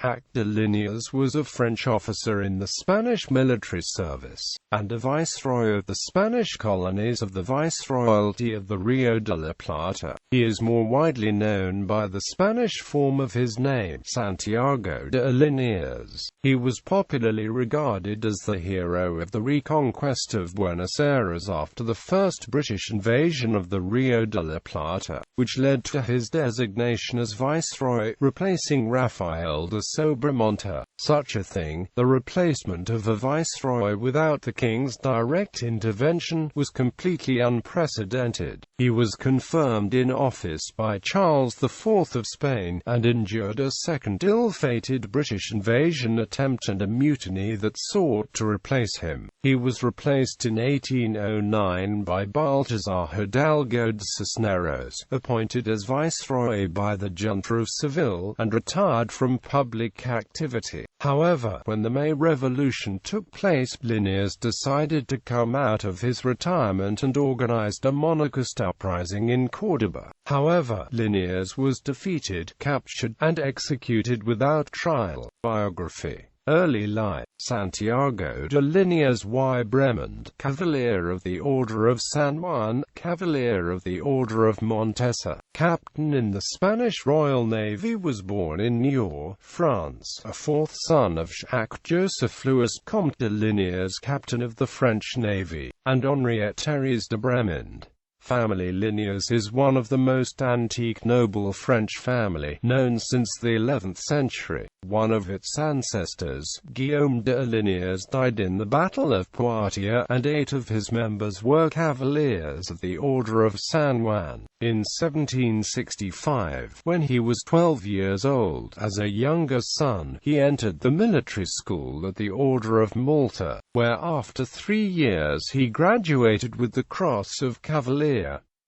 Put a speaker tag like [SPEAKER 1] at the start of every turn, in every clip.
[SPEAKER 1] Santiago de Liniers was a French officer in the Spanish military service, and a viceroy of the Spanish colonies of the Viceroyalty of the Rio de la Plata. He is more widely known by the Spanish form of his name, Santiago de Liniers. He was popularly regarded as the hero of the reconquest of Buenos Aires after the first British invasion of the Rio de la Plata, which led to his designation as viceroy, replacing Rafael de Sobremonte. Such a thing, the replacement of a viceroy without the king's direct intervention, was completely unprecedented. He was confirmed in office by Charles IV of Spain, and endured a second ill-fated British invasion attempt and a mutiny that sought to replace him. He was replaced in 1809 by Baltasar Hidalgo de Cisneros, appointed as viceroy by the junta of Seville, and retired from public activity. However, when the May Revolution took place, Liniers decided to come out of his retirement and organized a monarchist uprising in Córdoba. However, Liniers was defeated, captured, and executed without trial. Biography. Early life. Santiago de Liniers y Bremond, Cavalier of the Order of San Juan, Cavalier of the Order of Montesa, captain in the Spanish Royal Navy, was born in Niort, France, a fourth son of Jacques-Joseph Louis Comte de Liniers, captain of the French Navy, and Henriette Thérèse de Bremond. Family Liniers is one of the most antique noble French family known since the 11th century. One of its ancestors, Guillaume de Liniers, died in the Battle of Poitiers, and 8 of his members were cavaliers of the Order of San Juan. In 1765, when he was 12 years old, as a younger son, he entered the military school at the Order of Malta, where after 3 years he graduated with the Cross of Cavalier.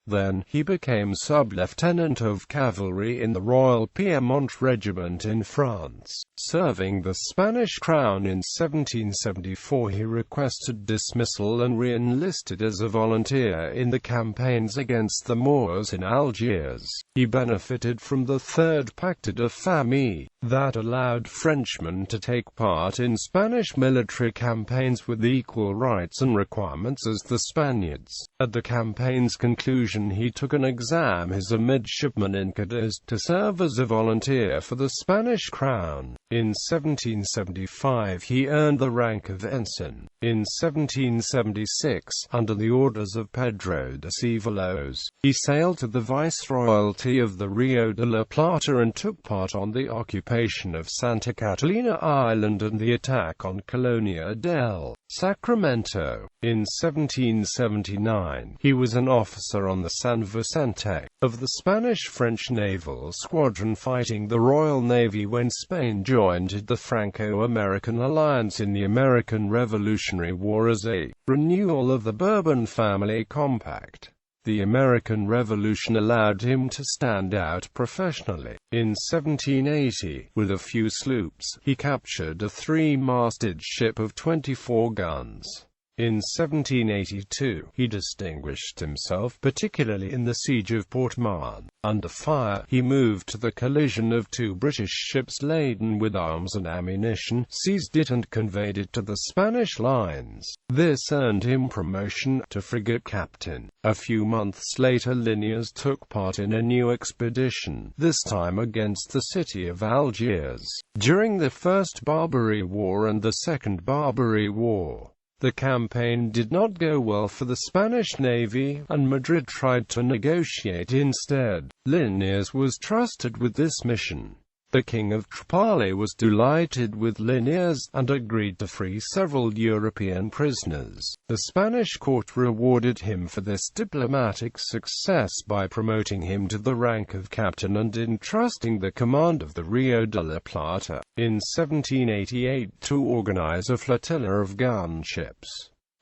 [SPEAKER 1] Then, he became sub-lieutenant of cavalry in the Royal Piedmont Regiment in France. Serving the Spanish crown in 1774, he requested dismissal and re-enlisted as a volunteer in the campaigns against the Moors in Algiers. He benefited from the Third Pacte de Famille, that allowed Frenchmen to take part in Spanish military campaigns with equal rights and requirements as the Spaniards. At the campaign's conclusion, he took an exam as a midshipman in Cadiz to serve as a volunteer for the Spanish crown. In 1775 he earned the rank of ensign. In 1776, under the orders of Pedro de Ceballos, he sailed to the Viceroyalty of the Rio de la Plata and took part on the occupation of Santa Catalina Island and the attack on Colonia del Sacramento. In 1779, he was an officer on the San Vicente of the Spanish-French naval squadron fighting the Royal Navy when Spain joined the Franco-American alliance in the American Revolutionary War as a renewal of the Bourbon family compact. The American Revolution allowed him to stand out professionally. In 1780, with a few sloops, he captured a 3-masted ship of 24 guns. In 1782, he distinguished himself particularly in the siege of Port Mahon. Under fire, he moved to the collision of 2 British ships laden with arms and ammunition, seized it and conveyed it to the Spanish lines. This earned him promotion to frigate captain. A few months later, Liniers took part in a new expedition, this time against the city of Algiers. During the First Barbary War and the Second Barbary War, the campaign did not go well for the Spanish Navy, and Madrid tried to negotiate instead. Liniers was trusted with this mission. The King of Tripoli was delighted with Liniers, and agreed to free several European prisoners. The Spanish court rewarded him for this diplomatic success by promoting him to the rank of captain and entrusting the command of the Rio de la Plata, in 1788, to organize a flotilla of gunships.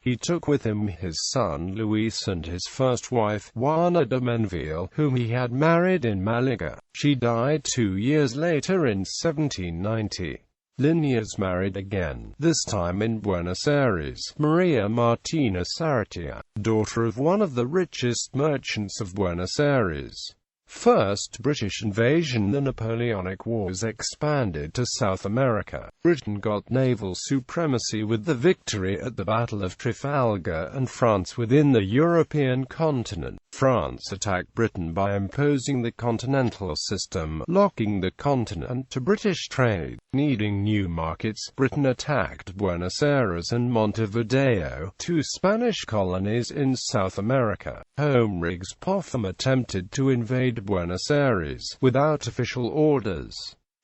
[SPEAKER 1] He took with him his son Luis and his first wife, Juana de Menville, whom he had married in Malaga. She died 2 years later in 1790. Liniers married again, this time in Buenos Aires, Maria Martina Sarratea, daughter of one of the richest merchants of Buenos Aires. First British invasion. The Napoleonic Wars expanded to South America. Britain got naval supremacy with the victory at the Battle of Trafalgar, and France within the European continent. France attacked Britain by imposing the continental system, locking the continent to British trade. Needing new markets, Britain attacked Buenos Aires and Montevideo, two Spanish colonies in South America. Homerigs Popham attempted to invade Buenos Aires without official orders.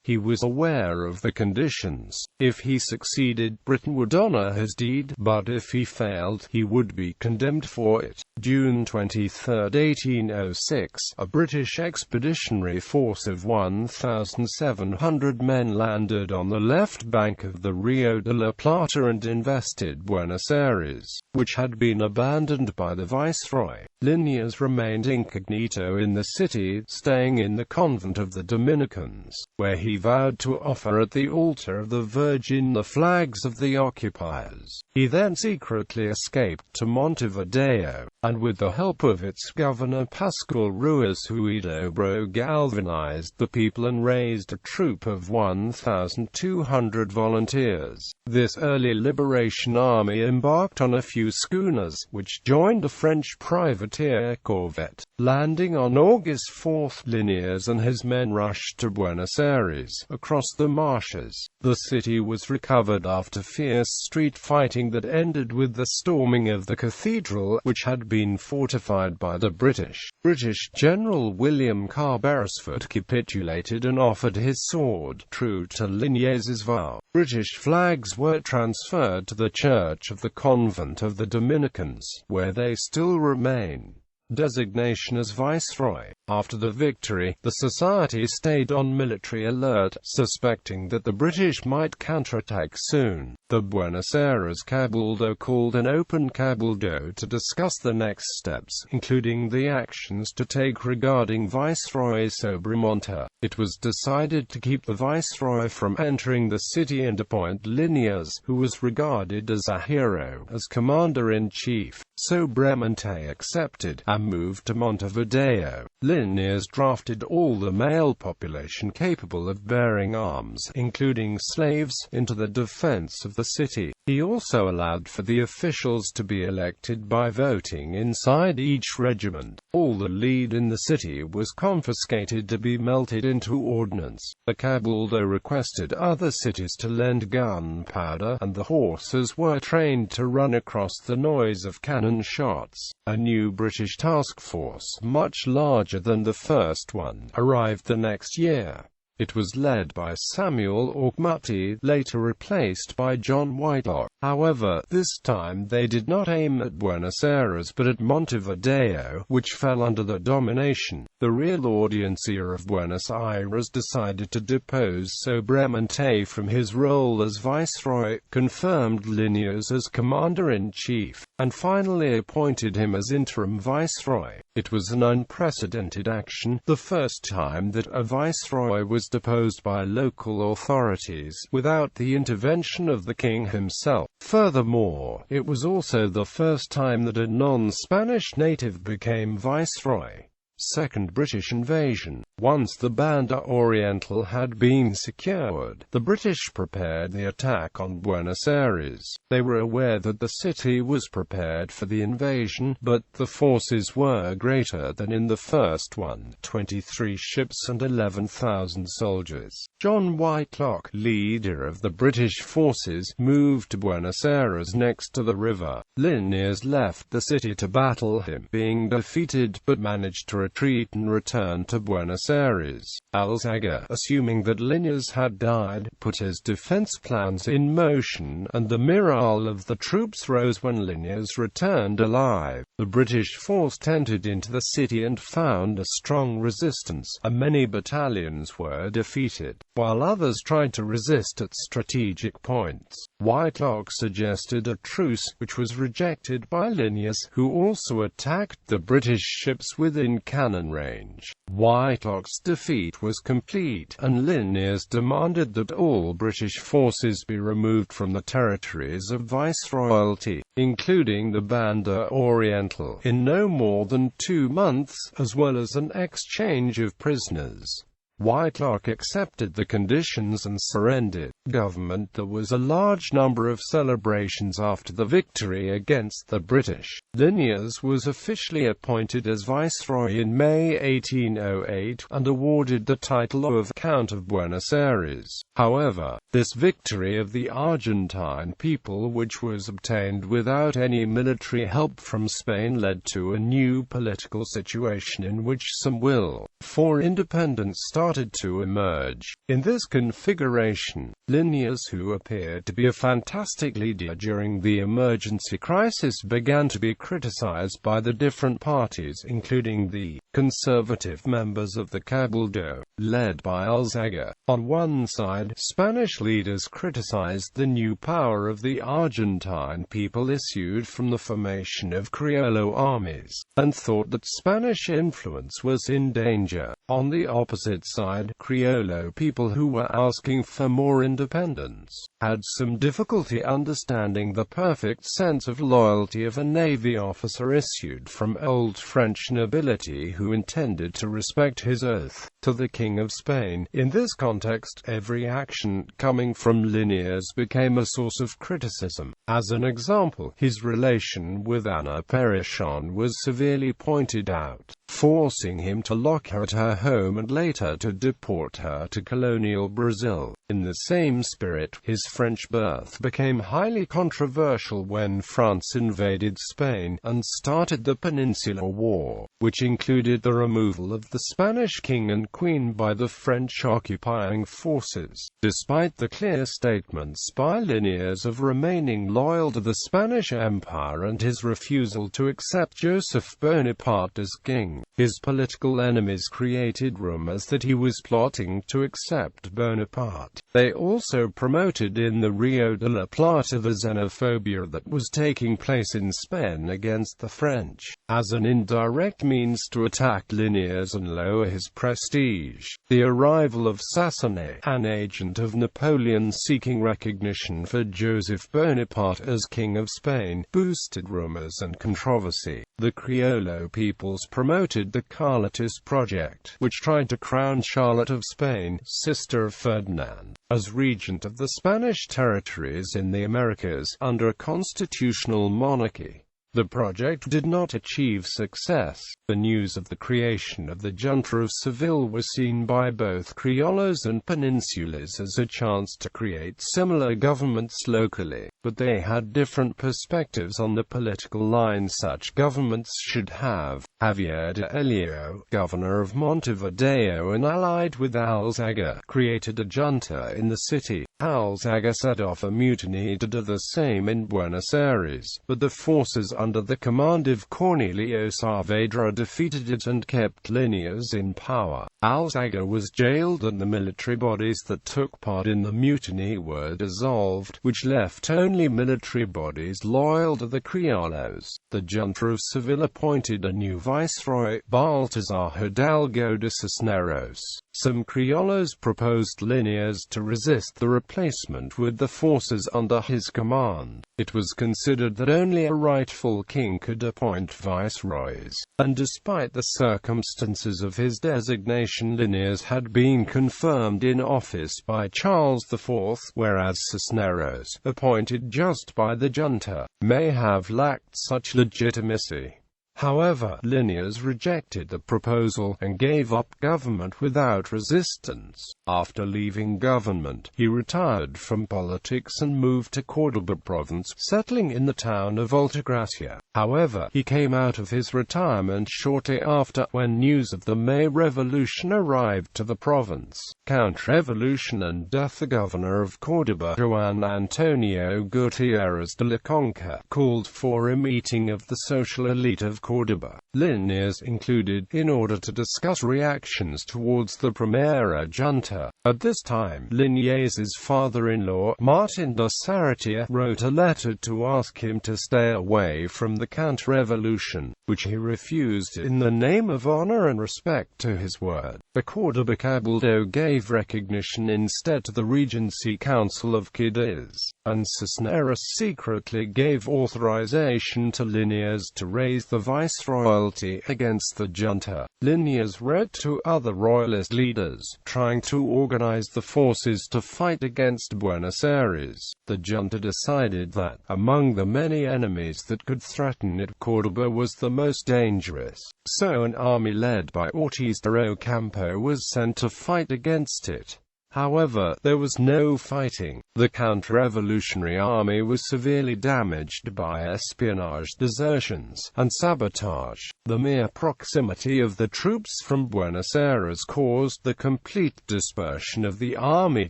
[SPEAKER 1] He was aware of the conditions. If he succeeded, Britain would honor his deed, but if he failed, he would be condemned for it. June 23, 1806, a British expeditionary force of 1,700 men landed on the left bank of the Rio de la Plata and invested Buenos Aires, which had been abandoned by the viceroy. Liniers remained incognito in the city, staying in the convent of the Dominicans, where he vowed to offer at the altar of the Virgin the flags of the occupiers. He then secretly escaped to Montevideo, and with the help of its governor Pascual Ruiz Huidobro galvanized the people and raised a troop of 1,200 volunteers. This early liberation army embarked on a few schooners, which joined a French privateer corvette. Landing on August 4, Liniers and his men rushed to Buenos Aires, across the marshes. The city was recovered after fierce street fighting that ended with the storming of the cathedral, which had been fortified by the British. British General William Carr Beresford capitulated and offered his sword, true to Liniers's vow. British flags were transferred to the Church of the Convent of the Dominicans, where they still remain. Designation as Viceroy. After the victory, the society stayed on military alert, suspecting that the British might counterattack soon. The Buenos Aires Cabildo called an open cabildo to discuss the next steps, including the actions to take regarding Viceroy Sobremonte. It was decided to keep the Viceroy from entering the city and appoint Liniers, who was regarded as a hero, as commander-in-chief. Sobremonte accepted, and moved to Montevideo. Liniers drafted all the male population capable of bearing arms, including slaves, into the defense of the city. He also allowed for the officials to be elected by voting inside each regiment. All the lead in the city was confiscated to be melted into ordnance. The Cabildo requested other cities to lend gunpowder, and the horses were trained to run across the noise of cannon shots. A new British task force, much larger than the first one, arrived the next year. It was led by Samuel Orkmuty, later replaced by John Whitelock. However, this time they did not aim at Buenos Aires but at Montevideo, which fell under their domination. The real Audiencia of Buenos Aires decided to depose Sobremonte from his role as viceroy, confirmed Liniers as commander-in-chief, and finally appointed him as interim viceroy. It was an unprecedented action, the first time that a viceroy was deposed by local authorities, without the intervention of the king himself. Furthermore, it was also the first time that a non-Spanish native became viceroy. Second British invasion. Once the Banda Oriental had been secured, the British prepared the attack on Buenos Aires. They were aware that the city was prepared for the invasion, but the forces were greater than in the first one, 23 ships and 11,000 soldiers. John Whitelock, leader of the British forces, moved to Buenos Aires next to the river. Liniers left the city to battle him, being defeated, but managed to retreat and return to Buenos Aires. Alzaga, assuming that Liniers had died, put his defense plans in motion, and the morale of the troops rose when Liniers returned alive. The British force entered into the city and found a strong resistance, and many battalions were defeated, while others tried to resist at strategic points. Whitelock suggested a truce, which was rejected by Liniers, who also attacked the British ships within cannon range. Whitelock's defeat was complete, and Liniers demanded that all British forces be removed from the territories of Viceroyalty, including the Banda Oriental. dismantle in no more than 2 months, as well as an exchange of prisoners. Whitelock accepted the conditions and surrendered government. There was a large number of celebrations after the victory against the British. Liniers was officially appointed as Viceroy in May 1808, and awarded the title of Count of Buenos Aires. However, this victory of the Argentine people, which was obtained without any military help from Spain, led to a new political situation in which some will for independence started to emerge. In this configuration, Liniers, who appeared to be a fantastic leader during the emergency crisis, began to be criticized by the different parties, including the conservative members of the Cabildo, led by Alzaga. On one side, Spanish leaders criticized the new power of the Argentine people issued from the formation of Criollo armies, and thought that Spanish influence was in danger. On the opposite side, Criollo people, who were asking for more independence, had some difficulty understanding the perfect sense of loyalty of a navy officer issued from old French nobility who intended to respect his oath to the King of Spain. In this context, every action coming from Liniers became a source of criticism. As an example, his relation with Ana Perichon was severely pointed out, forcing him to lock her at her home and later to deport her to colonial Brazil. In the same spirit, his French birth became highly controversial when France invaded Spain and started the Peninsular War, which included the removal of the Spanish king and queen by the French occupying forces. Despite the clear statements by Liniers of remaining loyal to the Spanish Empire and his refusal to accept Joseph Bonaparte as king, his political enemies created rumors that he was plotting to accept Bonaparte. They also promoted in the Rio de la Plata the xenophobia that was taking place in Spain against the French, as an indirect means to attack Liniers and lower his prestige. The arrival of Sassonet, an agent of Napoleon seeking recognition for Joseph Bonaparte as King of Spain, boosted rumors and controversy. The Criollo peoples promoted the Carlotist project, which tried to crown Charlotte of Spain, sister of Ferdinand, as regent of the Spanish territories in the Americas, under a constitutional monarchy. The project did not achieve success. The news of the creation of the Junta of Seville was seen by both Criollos and Peninsulars as a chance to create similar governments locally, but they had different perspectives on the political line such governments should have. Javier de Elio, governor of Montevideo and allied with Alzaga, created a junta in the city. Alzaga set off a mutiny to do the same in Buenos Aires, but the forces under the command of Cornelio Saavedra defeated it and kept Liniers in power. Alzaga was jailed and the military bodies that took part in the mutiny were dissolved, which left only military bodies loyal to the Criollos. The Junta of Seville appointed a new viceroy, Baltasar Hidalgo de Cisneros. Some Criollos proposed Liniers to resist the replacement with the forces under his command. It was considered that only a rightful king could appoint viceroys, and despite the circumstances of his designation, Liniers had been confirmed in office by Charles IV, whereas Cisneros, appointed just by the junta, may have lacked such legitimacy. However, Liniers rejected the proposal and gave up government without resistance. After leaving government, he retired from politics and moved to Córdoba province, settling in the town of Altagracia. However, he came out of his retirement shortly after, when news of the May Revolution arrived to the province. Counter-revolution and death. The governor of Córdoba, Juan Antonio Gutiérrez de la Conca, called for a meeting of the social elite of Córdoba. Liniers included, in order to discuss reactions towards the Primera Junta. At this time, Liniers' father-in-law, Martin de Sarratea, wrote a letter to ask him to stay away from the counter-revolution, which he refused in the name of honor and respect to his word. The Córdoba Cabildo gave recognition instead to the Regency Council of Cadiz, and Cisneros secretly gave authorization to Liniers to raise the viceroyalty against the junta. Liniers wrote to other royalist leaders, trying to organize the forces to fight against Buenos Aires. The junta decided that, among the many enemies that could threaten it, Córdoba was the most dangerous. So an army led by Ortiz de Ocampo was sent to fight against it. However, there was no fighting. The counter-revolutionary army was severely damaged by espionage, desertions, and sabotage. The mere proximity of the troops from Buenos Aires caused the complete dispersion of the army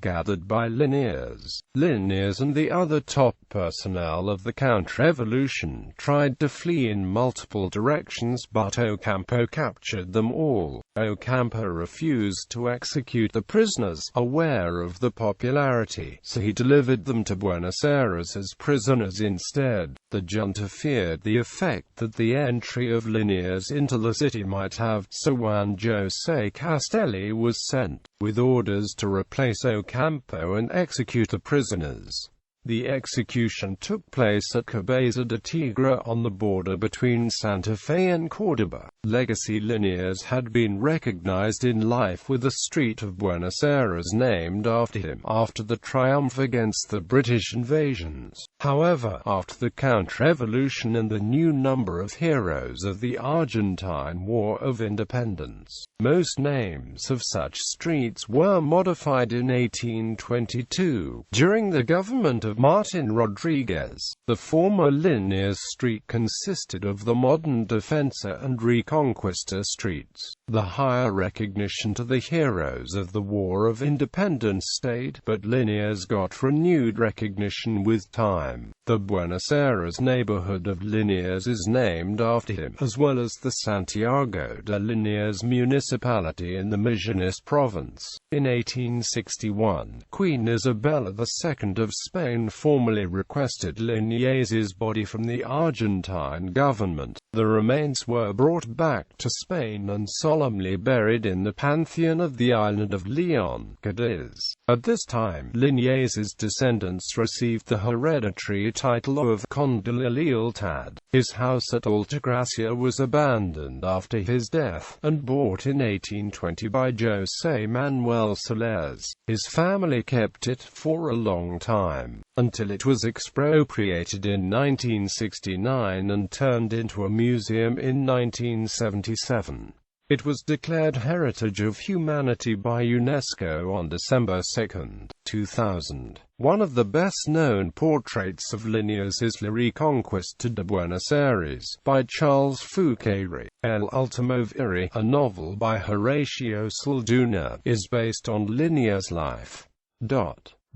[SPEAKER 1] gathered by Liniers. Liniers and the other top personnel of the counter-revolution tried to flee in multiple directions, but Ocampo captured them all. Ocampo refused to execute the prisoners, aware of the popularity, so he delivered them to Buenos Aires as prisoners instead. The junta feared the effect that the entry of Liniers into the city might have, so Juan José Castelli was sent, with orders to replace Ocampo and execute the prisoners. The execution took place at Cabeza de Tigre on the border between Santa Fe and Córdoba. Legacy Liniers had been recognized in life with a street of Buenos Aires named after him, after the triumph against the British invasions. However, after the counter-revolution and the new number of heroes of the Argentine War of Independence, most names of such streets were modified in 1822. During the government of Martin Rodriguez, the former Liniers Street consisted of the modern Defensa and Reconquista streets. The higher recognition to the heroes of the War of Independence stayed, but Liniers got renewed recognition with time. The Buenos Aires neighborhood of Liniers is named after him, as well as the Santiago de Liniers municipality in the Misiones province. In 1861, Queen Isabella II of Spain formally requested Liniers' body from the Argentine government. The remains were brought back to Spain and solemnly buried in the Pantheon of the island of Leon, Cadiz. At this time, Liniers' descendants received the hereditary title of Conde de Lealtad. His house at Altagracia was abandoned after his death, and bought in 1820 by José Manuel Solers. His family kept it for a long time, until it was expropriated in 1969 and turned into a museum in 1977. It was declared Heritage of Humanity by UNESCO on December 2, 2000. One of the best-known portraits of Liniers is La Reconquista de Buenos Aires, by Charles Fouquet. El Ultimo Viri, a novel by Horatio Salduna, is based on Liniers' life.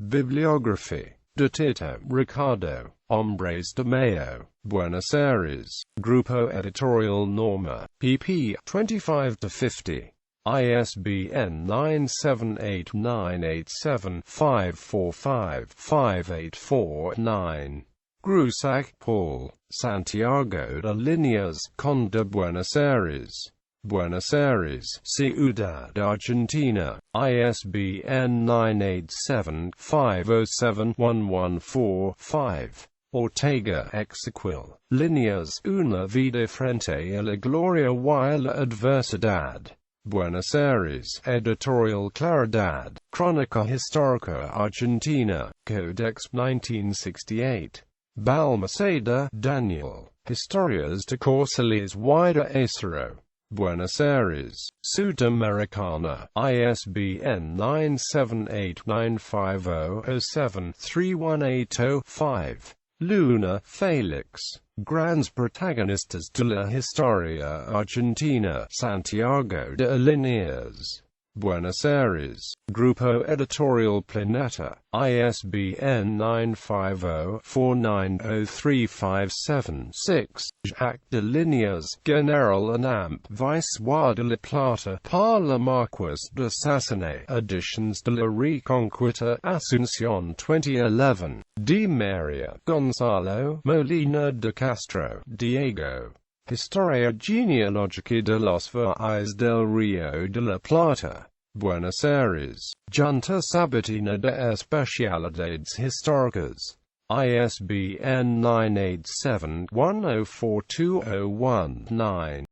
[SPEAKER 1] Bibliography. De Tito, Ricardo. Hombres de Mayo. Buenos Aires. Grupo Editorial Norma. pp. 25-50. ISBN 978-987-545-584-9. Grusac, Paul. Santiago de Liniers, Conde de Buenos Aires. Buenos Aires, Ciudad Argentina. ISBN 987-507-114-5. Ortega, Ezequiel. Liniers, una vida frente a la gloria y la adversidad. Buenos Aires, Editorial Claridad. Crónica Histórica Argentina. Codex 1968. Balmaceda, Daniel. Historias de Corceles y de Acero. Buenos Aires, Sudamericana. ISBN 978-950-07318-5. Luna, Felix. Grandes protagonistas de la historia argentina. Santiago de Liniers. Buenos Aires, Grupo Editorial Planeta. ISBN 950-4903576. Jacques de Liniers, General Anamp, Viceroy de la Plata, par la Marquis de Sassonet. Editions de la Reconquista, Asunción 2011. Di Maria, Gonzalo, Molina de Castro, Diego. Historia genealógica de los Valles del Río de la Plata, Buenos Aires, Junta Sabatina de Especialidades Históricas, ISBN 987-104201-9.